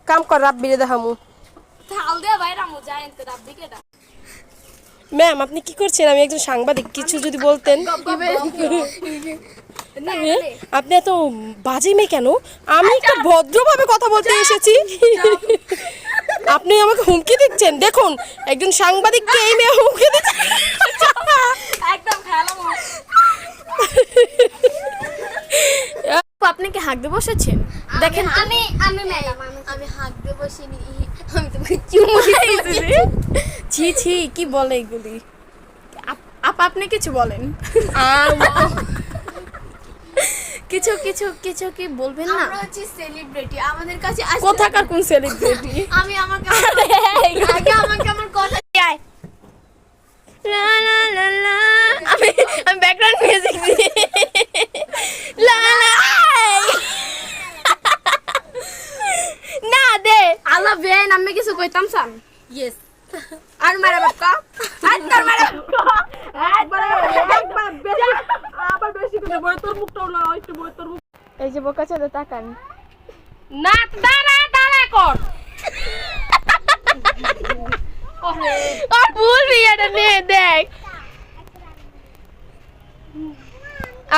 কাম কর রাব্বিরে দেখামু। ম্যাম আপনি কি করছেন? আমি একজন সাংবাদিক, কিছু যদি বলতেন। আপনি এত বাজে মেয়ে কেন? আমি একটু ভদ্রভাবে কথা বলতে এসেছি। আপনি আমাকে হুমকি দিচ্ছেন? দেখুন একজন সাংবাদিককে এই মেয়ে হুমকি দিচ্ছে। আপনি কি হাঁকতে বসেছেন? দেখেন আমি ম্যাডাম আমি হাত দিয়ে বসিনি, আমি তোমাকে চুমু দিয়েছি। ছি ছি, কি বলে এগুলি? আপনি কিছু বলেন। কিছু কিছু কিছু কি বলবেন না? আমরা হচ্ছে সেলিব্রিটি, আমাদের কাছে কোথাকার কোন সেলিব্রিটি? আমি আমাকে আমার কথা লা লা লা লা, আমি ব্যাকগ্রাউন্ড মিউজিক দিই। লা লা না দে আল্লাহ বেন আমি কিছু কইতাম সান। ইয়েস। আর মারা বাপকা আর তোর মারা আবার বেশি করে বই, তোর মুখটা না একটু বই, তোর মুখ। এই যে বোকা চাঁদা তাকান। না দাঁড়া কর। আর বলবি এটা নে দেখ,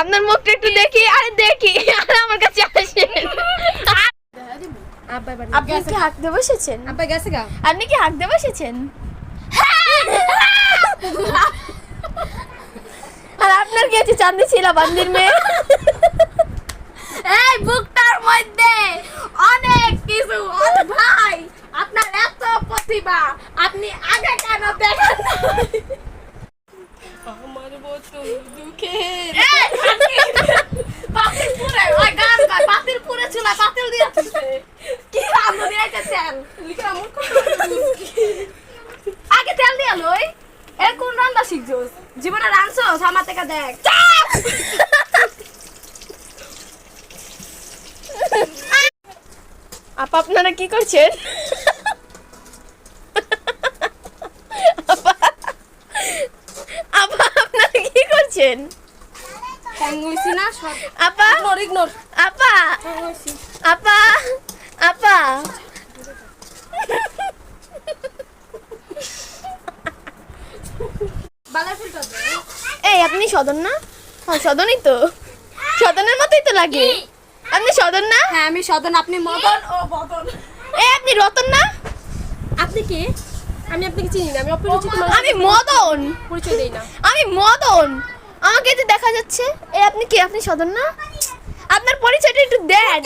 আপনার মুখটা একটু দেখি। আরে দেখি, আর আমার কাছে আসেন। আপনি কি হাঁকতে বসেছেন? আব্বা গেছে গা। আপনি কি হাঁকতে বসেছেন? আর আপনার কি আছে? চাঁদনি ছিল বান্দির মেয়ে। এই বুকটার মধ্যে অনেক কিছু। ভাই আপনার এত প্রতিভা, আপনি আগে কেন দেখেন না? আমার বোতল দুঃখে পাতিল পুরে ওই গান গায়, পাতিল পুরে চুলা পাতিল দিয়ে দিছে। কি রান্না দিয়েছে তেল? লিখা মুখ আগে তেল দিয়া লই। এর কোন রান্না শিখছস? জীবনে রাঁধছস? আমার থেকে দেখ। আপনারা কি করছেন? আপনারা কি করছেন? হ্যাং হইছি না সব। আপা ইগনোর। আপা আপা আপা বালা ফুলটা দে। এই আপনি সদন না? হ্যাঁ সদনই তো, সদনের মতোই তো লাগে। আপনি সদন না? হ্যাঁ আমি সদন, আপনি মদন ও বদন। এই আপনি রতন না? আপনি কি? আমি আপনাকে চিনি না, আমি অপরিচিত মানুষ, আমি মদন, পরিচয় দেই না। আমি মদন। আমাকে যে দেখা যাচ্ছে। এই আপনি কি? আপনি সদন না? আপনার পরিচয়টা একটু দেন।